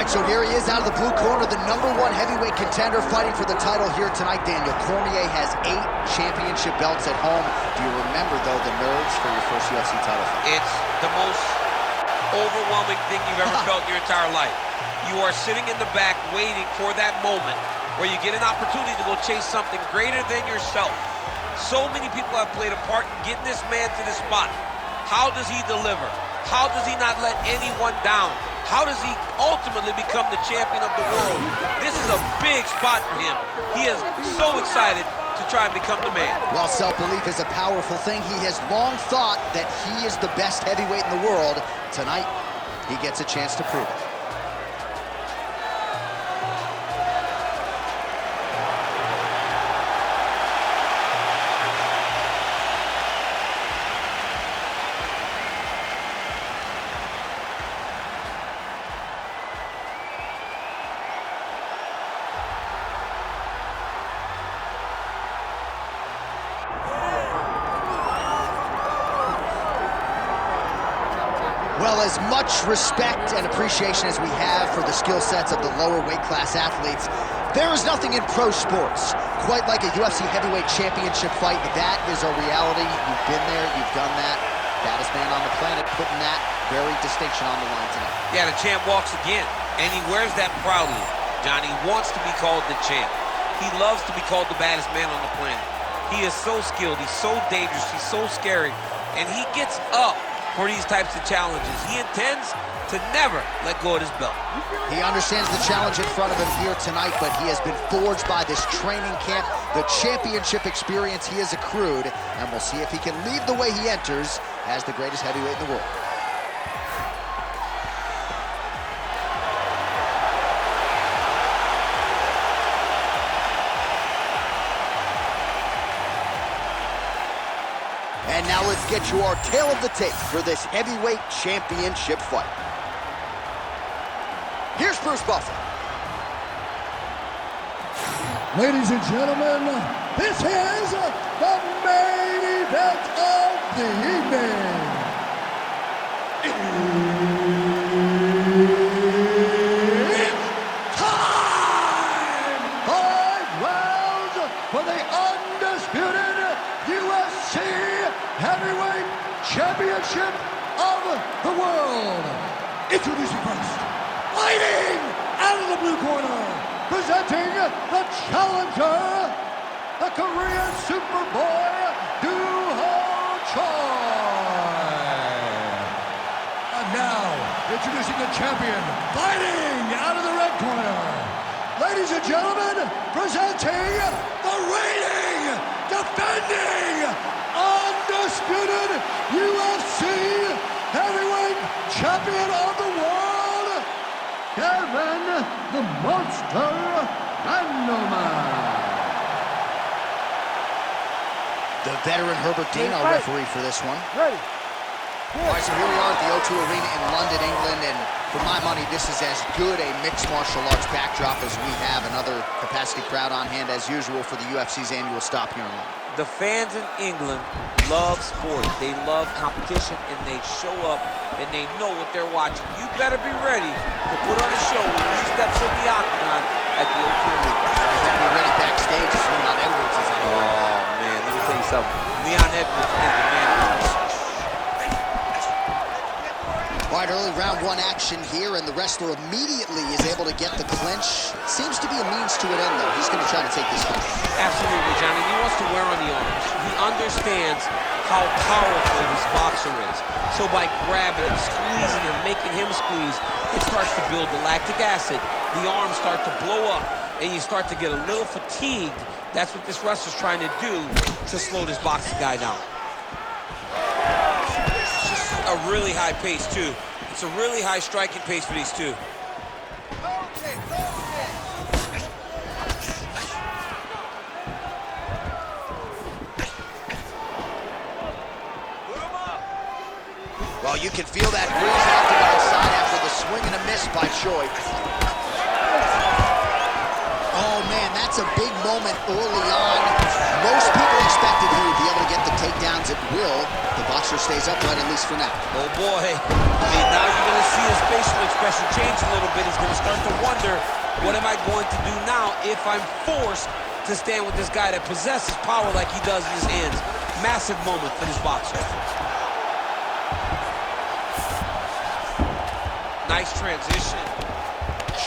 so here he is out of the blue corner, the #1 heavyweight contender fighting for the title here tonight, Daniel. Cormier has 8 championship belts at home. Do you remember, though, the nerves for your first UFC title fight? It's the most overwhelming thing you've ever felt in your entire life. You are sitting in the back waiting for that moment where you get an opportunity to go chase something greater than yourself. So many people have played a part in getting this man to this spot. How does he deliver? How does he not let anyone down? How does he ultimately become the champion of the world? This is a big spot for him. He is so excited to try and become the man. While self-belief is a powerful thing, he has long thought that he is the best heavyweight in the world. Tonight, he gets a chance to prove it. Well, as much respect and appreciation as we have for the skill sets of the lower weight class athletes, there is nothing in pro sports quite like a UFC heavyweight championship fight. That is a reality. You've been there, you've done that. Baddest man on the planet putting that very distinction on the line tonight. Yeah, the champ walks again, and he wears that proudly. Johnny wants to be called the champ. He loves to be called the baddest man on the planet. He is so skilled, he's so dangerous, he's so scary, and he gets up for these types of challenges. He intends to never let go of his belt. He understands the challenge in front of him here tonight, but he has been forged by this training camp, the championship experience he has accrued, and we'll see if he can leave the way he enters as the greatest heavyweight in the world. And now let's get you our tale of the tape for this heavyweight championship fight. Here's Bruce Buffer. Ladies and gentlemen, this is the main event of the evening. It's time! 5 rounds for the undisputed UFC Heavyweight Championship of the world. Introducing first, fighting out of the blue corner, presenting the challenger, the Korean Superboy, Duho Choi. And now, introducing the champion, fighting out of the red corner. Ladies and gentlemen, presenting the reigning, defending, undisputed UFC Heavyweight Champion of the world, Kevin the Monster Randleman. The veteran Herbert Dean, our referee for this one. Ready. All right, so here we are at the O2 Arena in London, England, and for my money, this is as good a mixed martial arts backdrop as we have. Another capacity crowd on hand, as usual, for the UFC's annual stop here in London. The fans in England love sport. They love competition, and they show up, and they know what they're watching. You better be ready to put on a show when he steps in the octagon at the O2 Arena. He's going to be ready backstage as Leon Edwards is in. Oh, man, let me tell you something. Leon Edwards is the man. All right, early round 1 action here, and the wrestler immediately is able to get the clinch. Seems to be a means to an end, though. He's going to try to take this fight. Absolutely, Johnny. He wants to wear on the arms. He understands how powerful this boxer is. So by grabbing him, squeezing him, making him squeeze, it starts to build the lactic acid. The arms start to blow up, and you start to get a little fatigued. That's what this wrestler's trying to do to slow this boxing guy down. A really high pace, too. It's a really high striking pace for these two. Well, you can feel that breeze out to the side after the swing and a miss by Choi. Oh, man, that's a big moment early on. Most people expected he would be able to get the takedowns at will. The boxer stays upright, at least for now. Oh boy. I mean, now you're going to see his facial expression change a little bit. He's going to start to wonder, what am I going to do now if I'm forced to stand with this guy that possesses power like he does in his hands? Massive moment for this boxer. Nice transition.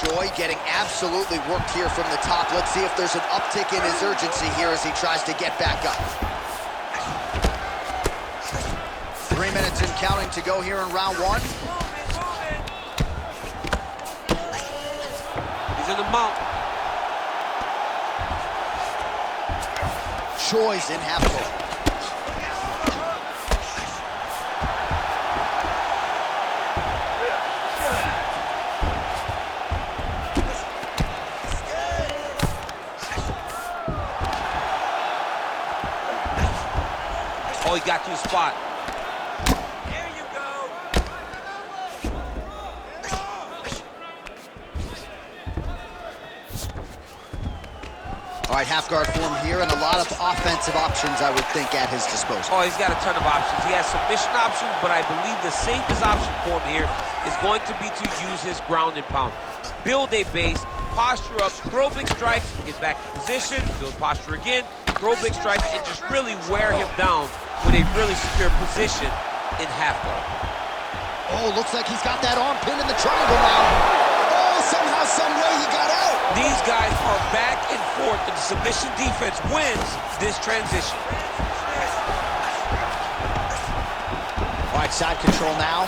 Choi getting absolutely worked here from the top. Let's see if there's an uptick in his urgency here as he tries to get back up. 3 minutes and counting to go here in round one. He's in the mount. Choi's in half guard. Oh, he got to his spot. There you go. All right, half guard form here, and a lot of offensive options, I would think, at his disposal. Oh, he's got a ton of options. He has submission options, but I believe the safest option for him here is going to be to use his ground and pound. Build a base, posture up, throw big strikes, get back in position, build posture again, throw big strikes, and just really wear him down with a really secure position in half guard. Oh, looks like he's got that arm pinned in the triangle now. Oh, somehow, some way he got out. These guys are back and forth, and the submission defense wins this transition. All right, side control now.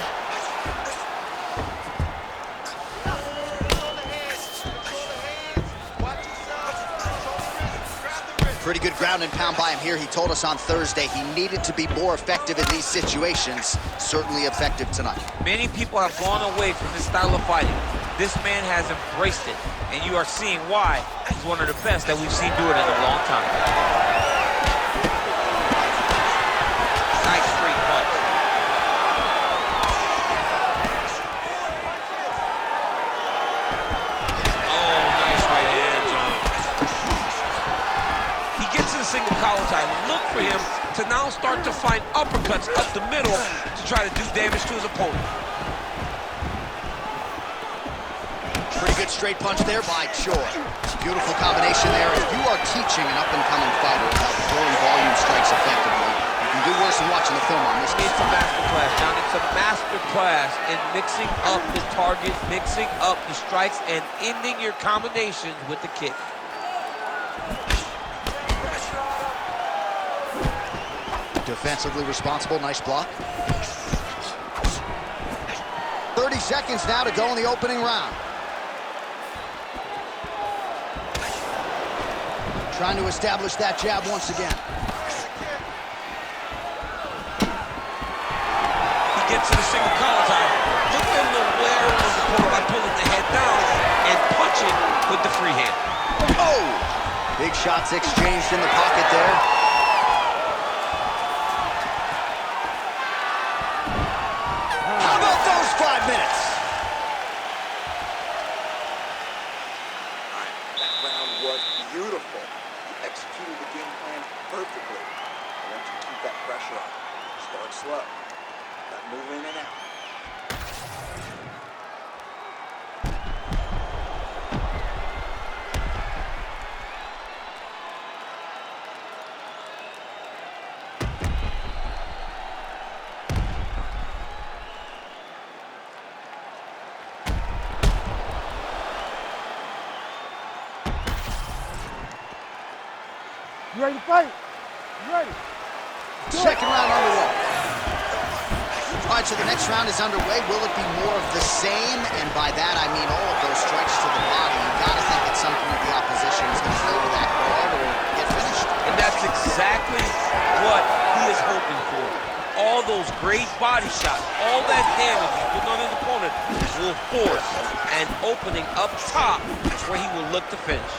Pretty good ground and pound by him here. He told us on Thursday he needed to be more effective in these situations. Certainly effective tonight. Many people have gone away from this style of fighting. This man has embraced it, and you are seeing why he's one of the best that we've seen do it in a long time. Nice straight punch. Oh, nice right hand, John. He gets in a single collar tie. Look for him to now start to find uppercuts up the middle to try to do damage to his opponent. Pretty good straight punch there by Choi. Beautiful combination there. If you are teaching an up-and-coming fighter about throwing volume strikes effectively, you can do worse than watching the film on this. It's a master class, John. It's a master class in mixing up the target, mixing up the strikes, and ending your combinations with the kick. Defensively responsible, nice block. 30 seconds now to go in the opening round. Trying to establish that jab once again. He gets to the single collar tie. Look at him wear on his opponent by pulling the head down and punching with the free hand. Oh! Big shots exchanged in the pocket there. How about those 5 minutes? That round was beautiful. You executed the game plan perfectly. I want you to keep that pressure on. Start slow. Got to move in and out. You ready to fight? You ready? Second round underway. All right, so the next round is underway. Will it be more of the same? And by that, I mean all of those strikes to the body. You got to think at some point the opposition is going to throw that guard or get finished. And that's exactly what he is hoping for. All those great body shots, all that damage he's putting on his opponent will force an opening up top where he will look to finish.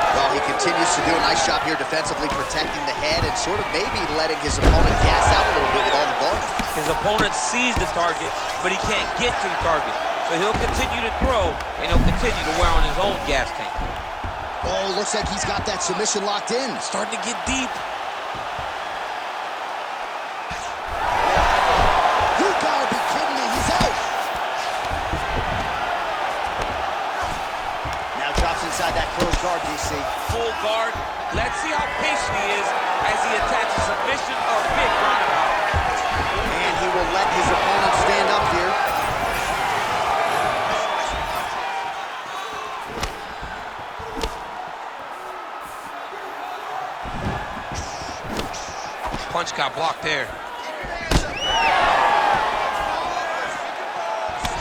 Well, he continues to do a nice job here defensively, protecting the head and sort of maybe letting his opponent gas out a little bit with all the volume. His opponent sees the target, but he can't get to the target. So he'll continue to throw, and he'll continue to wear on his own gas tank. Oh, looks like he's got that submission locked in. Starting to get deep. guard, DC. Full guard. Let's see how patient he is as he attacks a submission or a big roundabout. And he will let his opponent stand up here. Punch got blocked there.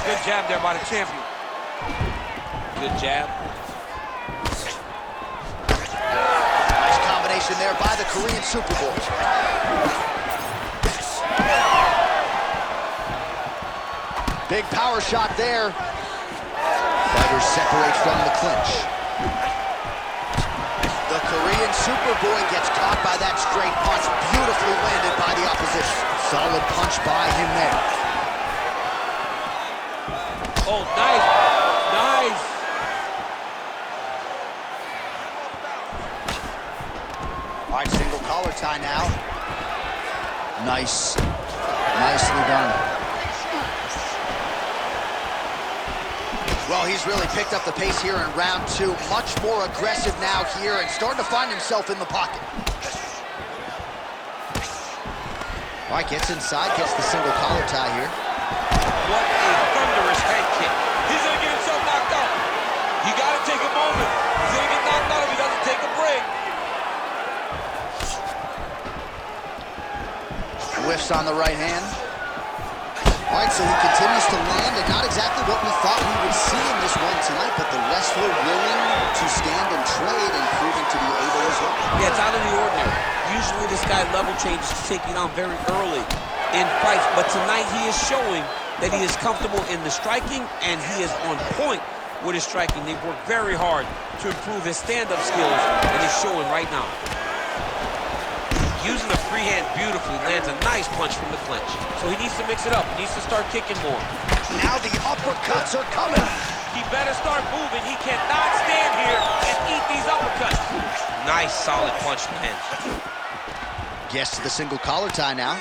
Good jab there by the champion. Good jab. Nice combination there by the Korean Superboy. Big power shot there. Fighters separate from the clinch. The Korean Superboy gets caught by that straight punch. Beautifully landed by the opposition. Solid punch by him there. Oh, nice. Nice. All right, single collar tie now. Nice. Nicely done. Well, he's really picked up the pace here in round two. Much more aggressive now here and starting to find himself in the pocket. All right, gets inside, gets the single collar tie here. What a thunderous head kick. He's gonna get himself knocked out. You gotta take a moment. He's gonna get knocked out if he doesn't take a break. Whiffs on the right hand. All right, so he continues to land, and not exactly what we thought we would see in this one tonight, but the wrestler willing to stand and trade and proving to be able as well. Yeah, it's out of the ordinary. Usually this guy level changes to taking on very early in fights, but tonight he is showing that he is comfortable in the striking, and he is on point with his striking. They've worked very hard to improve his stand-up skills, and it's showing right now. Using the free hand beautifully, lands a nice punch from the clinch. So he needs to mix it up. He needs to start kicking more. Now the uppercuts are coming. He better start moving. He cannot stand here and eat these uppercuts. Nice, solid punch lands. Gets to the single collar tie now.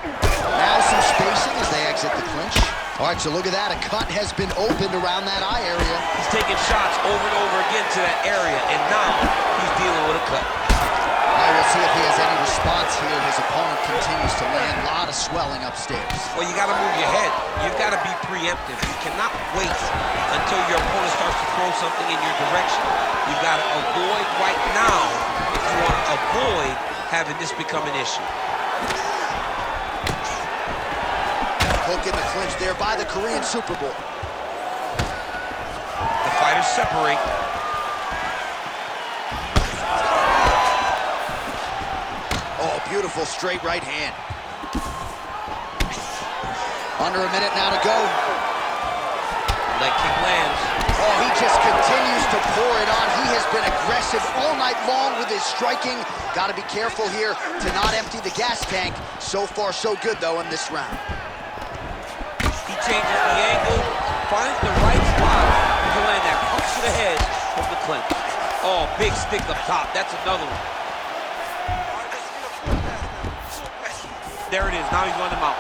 Now some spacing as they exit the clinch. All right, so look at that. A cut has been opened around that eye area. He's taking shots over and over again to that area, and now he's dealing with a cut. All right, we'll see if he has any response here. His opponent continues to land. A lot of swelling upstairs. Well, you got to move your head. You've got to be preemptive. You cannot wait until your opponent starts to throw something in your direction. You've got to avoid right now if you want to avoid having this become an issue. Hook in the clinch there by the Korean Superboy. The fighters separate. Oh, beautiful straight right hand. Under a minute now to go. Leg kick lands. Oh, he just continues to pour it on. He has been aggressive all night long with his striking. Got to be careful here to not empty the gas tank. So far, so good, though, in this round. He changes the angle, finds the right spot to land that punch to the head from the clinch. Oh, big stick up top. That's another one. There it is. Now he's on the mount.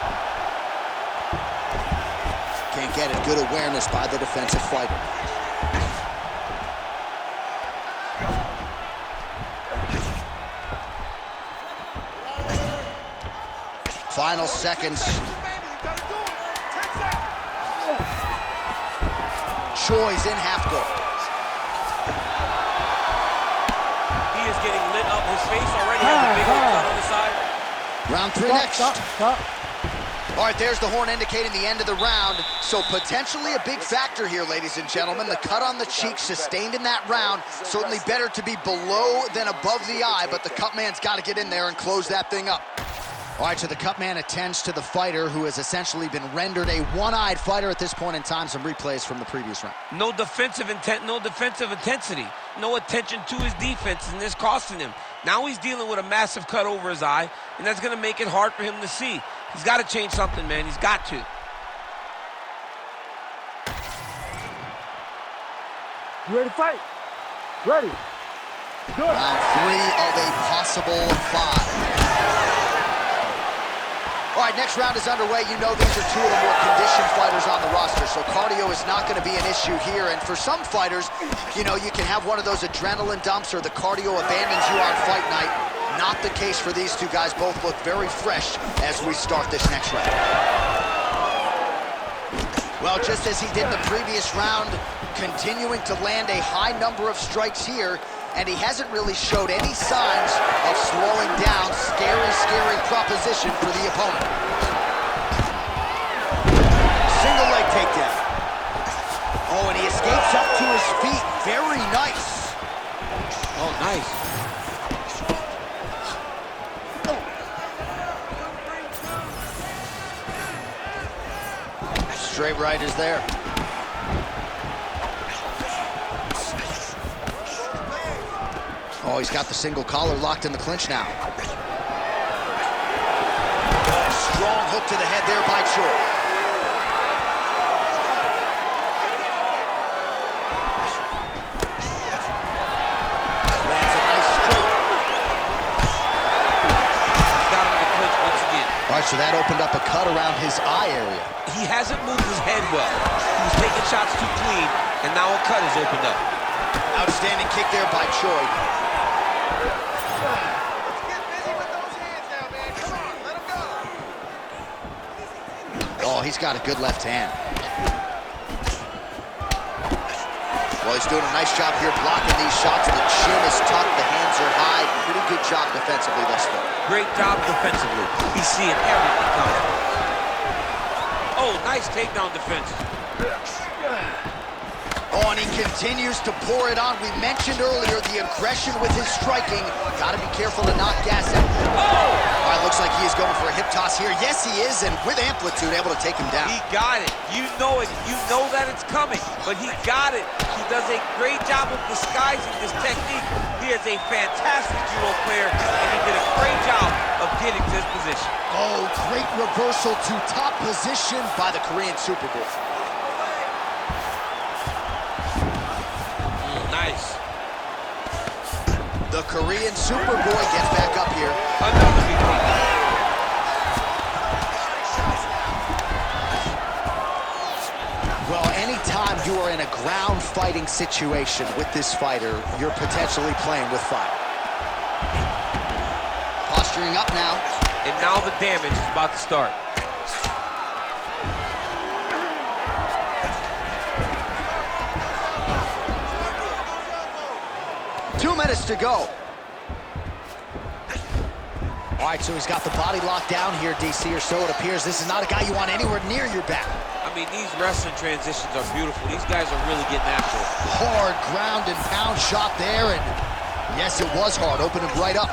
Can't get it. Good awareness by the defensive fighter. Final seconds. Choi's in half guard. He is getting lit up. His face already has a big old cut on the side. Round three next. Stop. All right, there's the horn indicating the end of the round. So potentially a big factor here, ladies and gentlemen. The cut on the cheek sustained in that round. Certainly better to be below than above the eye, but the cut man's got to get in there and close that thing up. All right, so the cut man attends to the fighter who has essentially been rendered a one-eyed fighter at this point in time. Some replays from the previous round. No defensive intent, no defensive intensity. No attention to his defense, and this costing him. Now he's dealing with a massive cut over his eye, and that's going to make it hard for him to see. He's got to change something, man. He's got to. You ready to fight? Ready. Good. Round three of a possible five. All right, next round is underway. You know these are two of the more conditioned fighters on the roster, so cardio is not going to be an issue here. And for some fighters, you know, you can have one of those adrenaline dumps or the cardio abandons you on fight night. Not the case for these two guys. Both look very fresh as we start this next round. Well, just as he did in the previous round, continuing to land a high number of strikes here, and he hasn't really showed any signs of slowing down. Scary, scary proposition for the opponent. Single leg takedown. Oh, and he escapes up to his feet. Very nice. Oh, nice. Straight right is there. Oh, he's got the single collar locked in the clinch now. Strong hook to the head there by Choi. Lands a nice straight. Got him in the clinch once again. All right, so that opened up a cut around his eye area. He hasn't moved his head well. He was taking shots too clean, and now a cut has opened up. Outstanding kick there by Choi. Oh, he's got a good left hand. Well, he's doing a nice job here blocking these shots. The chin is tucked, the hands are high. Pretty good job defensively thus far. Great job defensively. He's seeing everything coming. Oh, nice takedown defense. Oh, and he continues to pour it on. We mentioned earlier the aggression with his striking. Got to be careful to not gas him. Oh! All right, looks like he is going for a hip toss here. Yes, he is, and with amplitude, able to take him down. He got it. You know it. You know that it's coming, but he got it. He does a great job of disguising this technique. He is a fantastic judo player, and he did a great job of getting to his position. Oh, great reversal to top position by the Korean Superboy. Nice. The Korean Superboy gets back up here. Another big one. Well, anytime you are in a ground fighting situation with this fighter, you're potentially playing with fire. Posturing up now. And now the damage is about to start. 2 minutes to go. All right, so he's got the body locked down here, DC, or so it appears. This is not a guy you want anywhere near your back. I mean, these wrestling transitions are beautiful. These guys are really getting after it. Hard ground and pound shot there, and yes, it was hard. Opened him right up.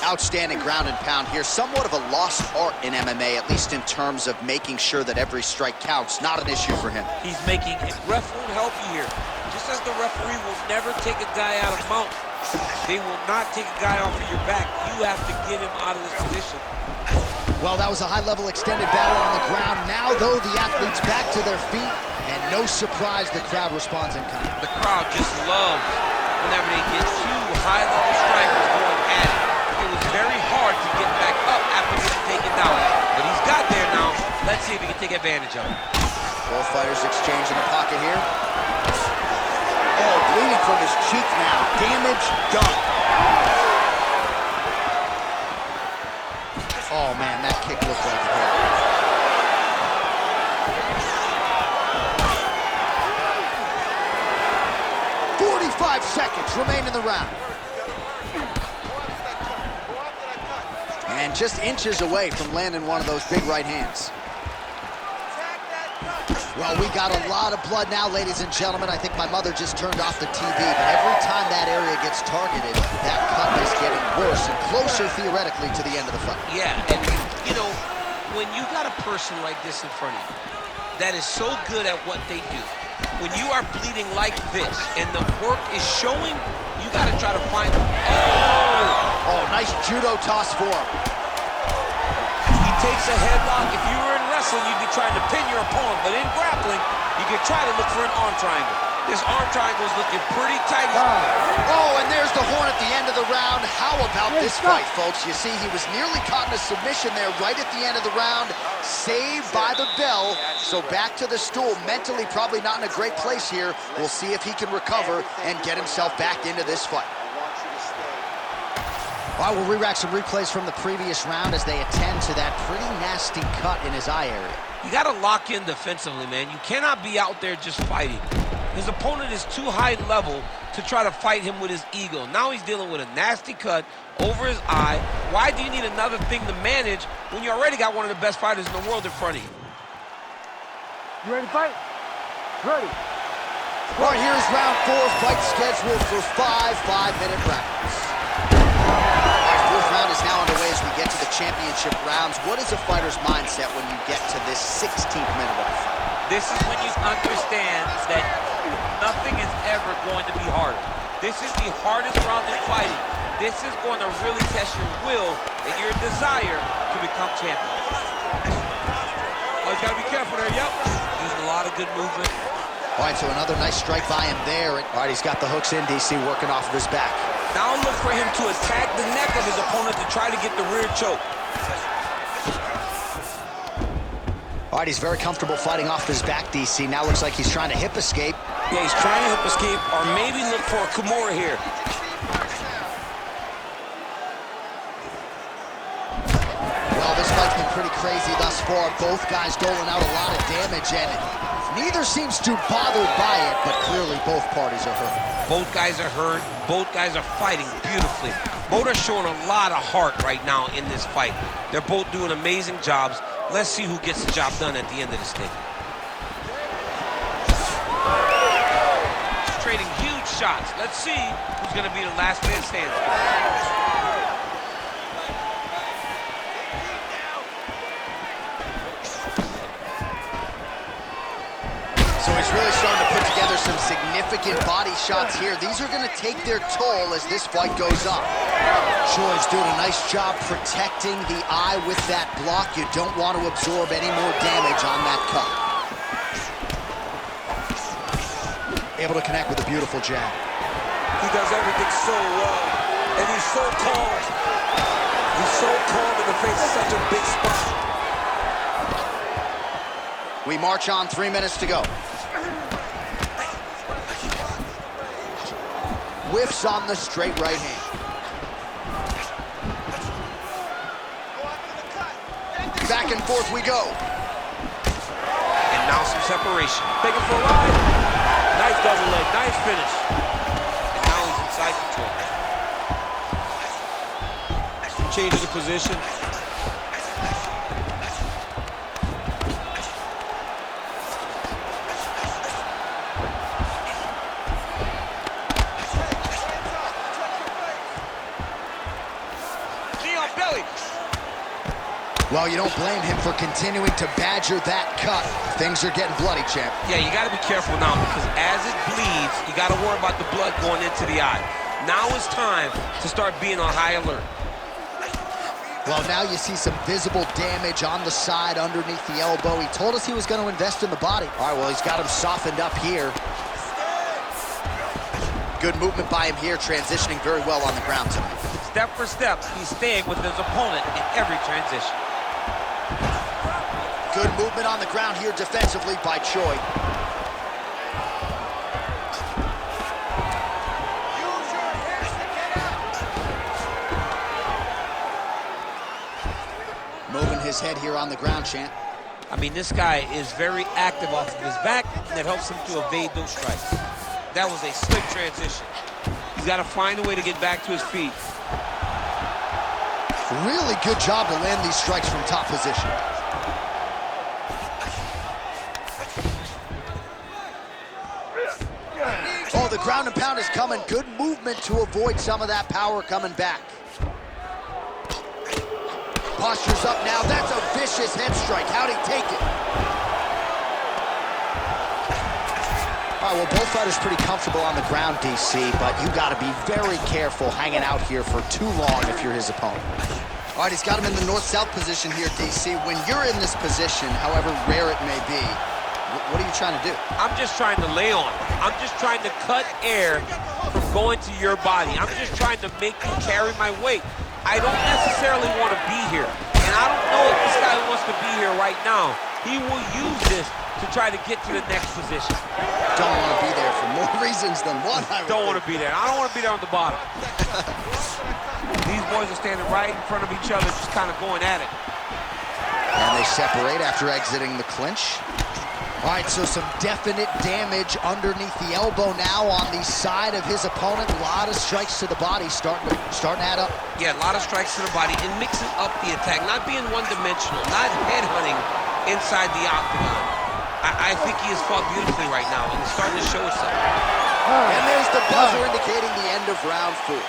Outstanding ground and pound here. Somewhat of a lost art in MMA, at least in terms of making sure that every strike counts. Not an issue for him. He's making it. Ref won't help you here. Just as the referee will never take a guy out of mount, they will not take a guy off of your back. You have to get him out of this position. Well, that was a high-level extended battle on the ground. Now, though, the athletes back to their feet, and no surprise, the crowd responds in kind. The crowd just loves whenever they get two high-level strikers going at it. It was very hard to get back up after getting taken down, but he's got there now. Let's see if he can take advantage of it. Both fighters exchange in the pocket here. Oh, bleeding from his cheek now. Damage done. Oh, man, that kick looked like it hurt. 45 seconds remain in the round. And just inches away from landing one of those big right hands. Well, we got a lot of blood now, ladies and gentlemen. I think my mother just turned off the TV, but every time that area gets targeted, that cut is getting worse and closer, theoretically, to the end of the fight. Yeah, and, you know, when you got a person like this in front of you that is so good at what they do, when you are bleeding like this and the work is showing, you got to try to find... Oh, nice judo toss for him. He takes a headlock. If you were in wrestling, you'd be trying to pin your opponent, but in grappling, you could try to look for an arm triangle. This arm triangle is looking pretty tight. Oh, and there's the horn at the end of the round. How about this fight, folks? You see, he was nearly caught in a submission there right at the end of the round. Saved by the bell. So back to the stool. Mentally probably not in a great place here. We'll see if he can recover and get himself back into this fight. All right, we'll re-rack some replays from the previous round as they attend to that pretty nasty cut in his eye area. You got to lock in defensively, man. You cannot be out there just fighting. His opponent is too high level to try to fight him with his ego. Now he's dealing with a nasty cut over his eye. Why do you need another thing to manage when you already got one of the best fighters in the world in front of you? You ready to fight? Ready. All right, here's round 4, fight scheduled for 5 5-minute rounds. Our fourth round is now underway as we get to the championship rounds. What is a fighter's mindset when you get to this 16th minute of the fight? This is when you understand that nothing is ever going to be harder. This is the hardest round in fighting. This is going to really test your will and your desire to become champion. Oh, he's got to be careful there, yep. Using a lot of good movement. All right, so another nice strike by him there. All right, he's got the hooks in, DC, working off of his back. Now look for him to attack the neck of his opponent to try to get the rear choke. All right, he's very comfortable fighting off his back, DC. Now looks like he's trying to hip escape. Yeah, he's trying to hip escape, or maybe look for a Kimura here. Well, this fight's been pretty crazy thus far. Both guys doling out a lot of damage, and neither seems too bothered by it, but clearly both parties are hurt. Both guys are hurt. Both guys are fighting beautifully. Both are showing a lot of heart right now in this fight. They're both doing amazing jobs. Let's see who gets the job done at the end of this thing. He's trading huge shots. Let's see who's going to be the last man standing. So he's really starting to put together some significant body shots here. These are going to take their toll as this fight goes on. Choi's doing a nice job protecting the eye with that block. You don't want to absorb any more damage on that cut. Able to connect with a beautiful jab. He does everything so well, and he's so calm. He's so calm in the face of such a big spot. We march on, 3 minutes to go. Whiffs on the straight right hand. Back and forth we go. And now some separation. Take it for a ride. Nice double leg, nice finish. And now he's inside control. Change the position. Well, you don't blame him for continuing to badger that cut. Things are getting bloody, champ. Yeah, you got to be careful now because as it bleeds, you got to worry about the blood going into the eye. Now it's time to start being on high alert. Well, now you see some visible damage on the side underneath the elbow. He told us he was going to invest in the body. All right, well, he's got him softened up here. Good movement by him here, transitioning very well on the ground tonight. Step for step, he's staying with his opponent in every transition. Good movement on the ground here defensively by Choi. Moving his head here on the ground, champ. I mean, this guy is very active off of his back, and it helps him to evade those strikes. That was a slick transition. He's got to find a way to get back to his feet. Really good job to land these strikes from top position. Oh, the ground and pound is coming. Good movement to avoid some of that power coming back. Posture's up now. That's a vicious head strike. How'd he take it? All right, well, both fighters pretty comfortable on the ground, DC, but you got to be very careful hanging out here for too long if you're his opponent. All right, he's got him in the north-south position here, DC. When you're in this position, however rare it may be, what are you trying to do? I'm just trying to lay on him. I'm just trying to cut air from going to your body. I'm just trying to make you carry my weight. I don't necessarily want to be here. And I don't know if this guy wants to be here right now. He will use this to try to get to the next position. Don't want to be there for more reasons than one. Don't want to be there. I don't want to be there on the bottom. These boys are standing right in front of each other, just kind of going at it. And they separate after exiting the clinch. All right, so some definite damage underneath the elbow now on the side of his opponent. A lot of strikes to the body starting to add up. Yeah, a lot of strikes to the body and mixing up the attack, not being one-dimensional, not headhunting inside the octagon. I think he has fought beautifully right now, and it's starting to show itself. And there's the buzzer indicating the end of round 4. Great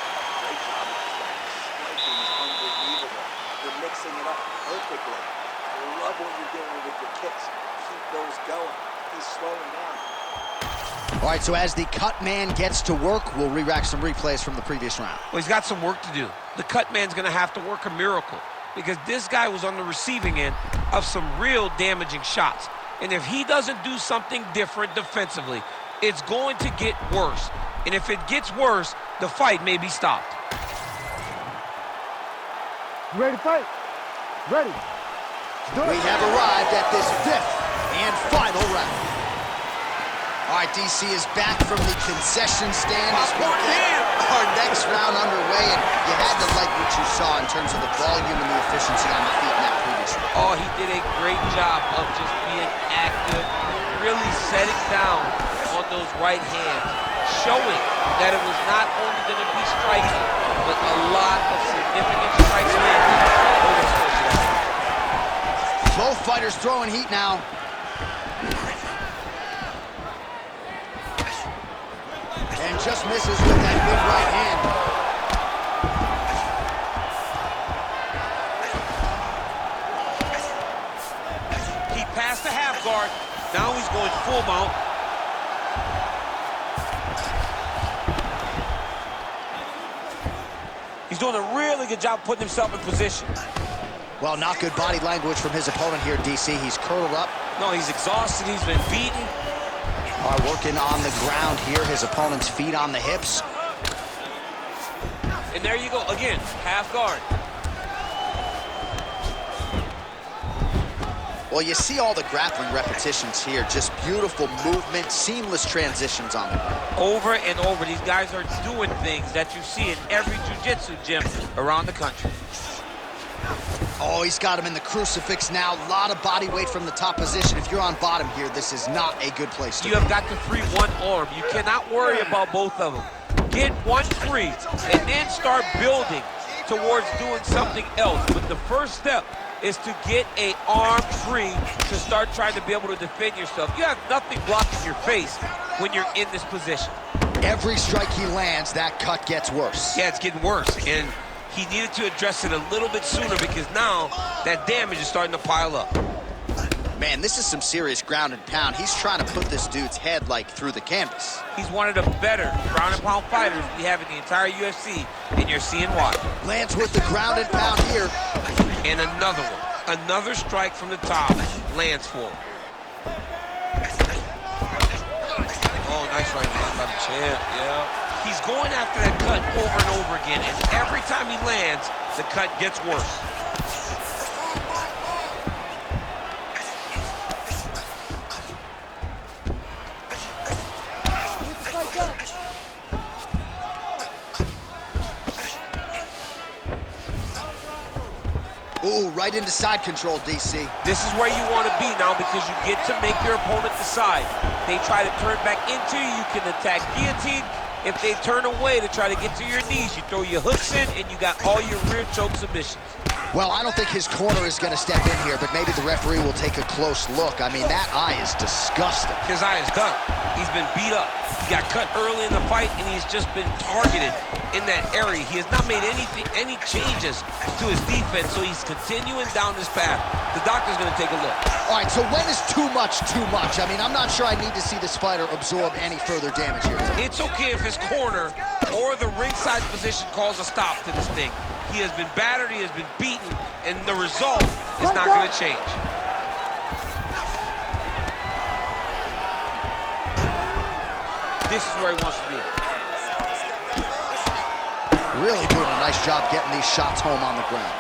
job with this. Striking is unbelievable. You're mixing it up perfectly. I love what you're doing with your kicks. Keep those going. He's slowing down. All right, so as the cut man gets to work, we'll re-rack some replays from the previous round. Well, he's got some work to do. The cut man's going to have to work a miracle because this guy was on the receiving end of some real damaging shots. And if he doesn't do something different defensively, it's going to get worse. And if it gets worse, the fight may be stopped. You ready to fight? Ready. Do it. We have arrived at this 5th and final round. All right, DC is back from the concession stand as we get our next round underway, and you had to like what you saw in terms of the volume and the efficiency on the feet in that previous round. Oh, he did a great job of just being active, really setting down on those right hands, showing that it was not only going to be striking, but a lot of significant strikes landed over the course of that. Both fighters throwing heat now. And just misses with that big right hand. He passed the half guard. Now he's going full mount. He's doing a really good job putting himself in position. Well, not good body language from his opponent here, DC. He's curled up. No, he's exhausted. He's been beaten. Working on the ground here. His opponent's feet on the hips. And there you go. Again, half guard. Well, you see all the grappling repetitions here. Just beautiful movement, seamless transitions on the ground. Over and over, these guys are doing things that you see in every jiu-jitsu gym around the country. Oh, he's got him in the crucifix now. A lot of body weight from the top position. If you're on bottom here, this is not a good place to be. You have got to free one arm. You cannot worry about both of them. Get one free and then start building towards doing something else. But the first step is to get an arm free to start trying to be able to defend yourself. You have nothing blocking your face when you're in this position. Every strike he lands, that cut gets worse. Yeah, it's getting worse. And he needed to address it a little bit sooner because now that damage is starting to pile up. Man, this is some serious ground and pound. He's trying to put this dude's head, like, through the canvas. He's one of the better ground and pound fighters we have in the entire UFC, and you're seeing why. Lands with the ground and pound here. And another one. Another strike from the top lands for him. Oh, nice right hand by the champ, yeah. He's going after that cut over and over again, and every time he lands, the cut gets worse. Ooh, right into side control, DC. This is where you want to be now because you get to make your opponent decide. They try to turn back into you, you can attack guillotine. If they turn away to try to get to your knees, you throw your hooks in and you got all your rear choke submissions. Well, I don't think his corner is going to step in here, but maybe the referee will take a close look. I mean, that eye is disgusting. His eye is done. He's been beat up. He got cut early in the fight, and he's just been targeted in that area. He has not made any changes to his defense, so he's continuing down this path. The doctor's going to take a look. All right, so when is too much too much? I mean, I'm not sure I need to see this fighter absorb any further damage here. It's okay if his corner or the ringside position calls a stop to this thing. He has been battered, he has been beaten, and the result is not going to change. this is where he wants to be. Really doing a nice job getting these shots home on the ground.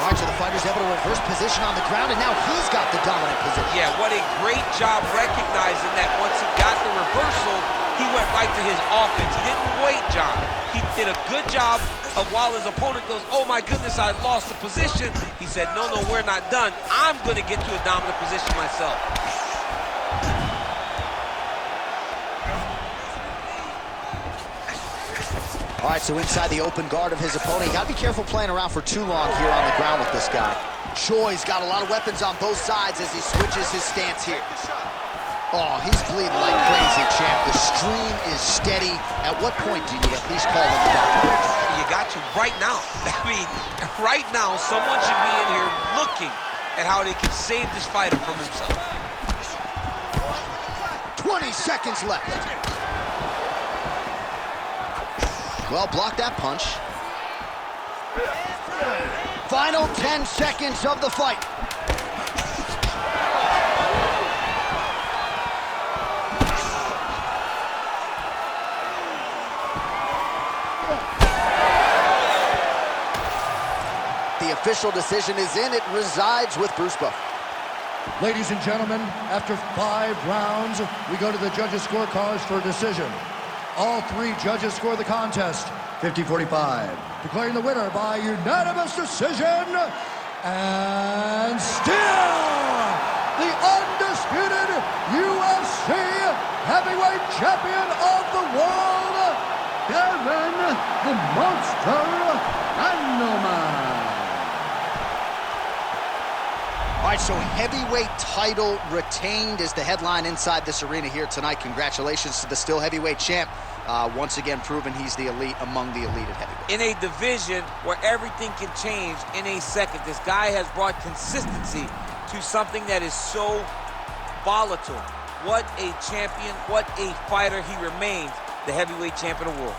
All right, so the fighter's able to reverse position on the ground, and now he's got the dominant position. Yeah, what a great job recognizing that once he got the reversal, he went right to his offense. He didn't wait, John. He did a good job of while his opponent goes, oh my goodness, I lost the position. He said, no, we're not done. I'm going to get to a dominant position myself. All right, so inside the open guard of his opponent. You got to be careful playing around for too long here on the ground with this guy. Choi's got a lot of weapons on both sides as he switches his stance here. Oh, he's bleeding like crazy, champ. The stream is steady. At what point do you at least call in the doctor? You got to right now. I mean, right now, someone should be in here looking at how they can save this fighter from himself. 20 seconds left. Well, block that punch. Final 10 seconds of the fight. The official decision is in. It resides with Bruce Buffer. Ladies and gentlemen, after 5 rounds, we go to the judges' scorecards for a decision. All 3 judges score the contest 50-45, declaring the winner by unanimous decision, and still the undisputed UFC heavyweight champion of the world, Kevin the Monster Handelman. All right, so heavyweight title retained is the headline inside this arena here tonight. Congratulations to the still heavyweight champ. Once again, proven he's the elite among the elite at heavyweight. In a division where everything can change in a second, this guy has brought consistency to something that is so volatile. What a champion, what a fighter. He remains the heavyweight champion of the world.